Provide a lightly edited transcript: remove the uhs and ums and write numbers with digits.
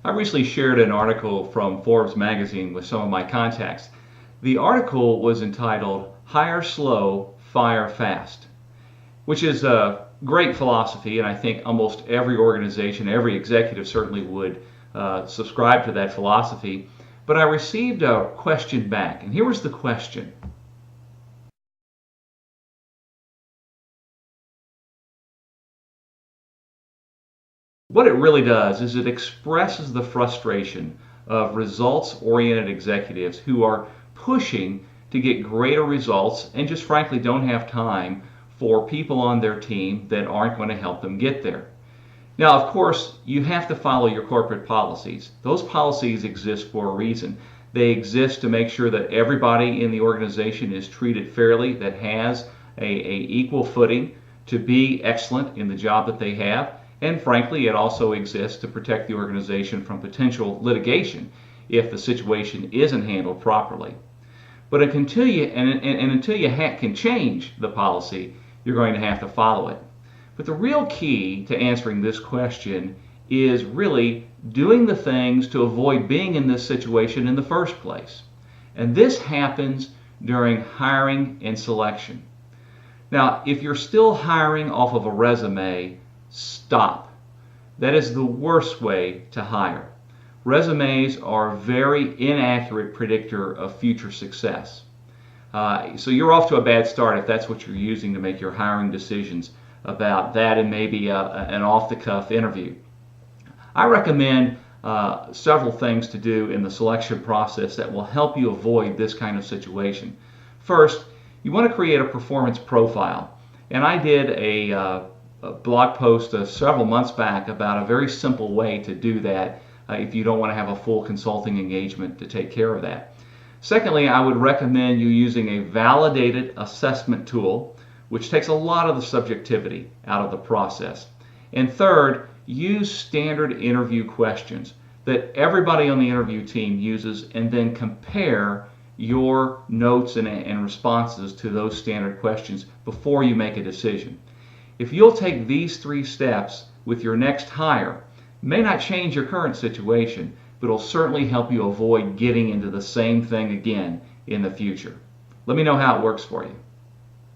I recently shared an article from Forbes magazine with some of my contacts. The article was entitled Hire Slow, Fire Fast, which is a great philosophy, and I think almost every organization, every executive certainly would subscribe to that philosophy. But I received a question back, and here was the question. What it really does is it expresses the frustration of results-oriented executives who are pushing to get greater results and just frankly don't have time for people on their team that aren't going to help them get there. Now, of course, you have to follow your corporate policies. Those policies exist for a reason. They exist to make sure that everybody in the organization is treated fairly, that has a equal footing to be excellent in the job that they have. And frankly, it also exists to protect the organization from potential litigation if the situation isn't handled properly. But until you can change the policy, you're going to have to follow it. But the real key to answering this question is really doing the things to avoid being in this situation in the first place. And this happens during hiring and selection. Now, if you're still hiring off of a resume, stop. That is the worst way to hire. Resumes are a very inaccurate predictor of future success. So you're off to a bad start if that's what you're using to make your hiring decisions about that and maybe an off-the-cuff interview. I recommend several things to do in the selection process that will help you avoid this kind of situation. First, you want to create a performance profile. And I did a blog post several months back about a very simple way to do that if you don't want to have a full consulting engagement to take care of that. Secondly, I would recommend you using a validated assessment tool, which takes a lot of the subjectivity out of the process. And third, use standard interview questions that everybody on the interview team uses, and then compare your notes and responses to those standard questions before you make a decision. If you'll take these 3 steps with your next hire, it may not change your current situation, but it'll certainly help you avoid getting into the same thing again in the future. Let me know how it works for you.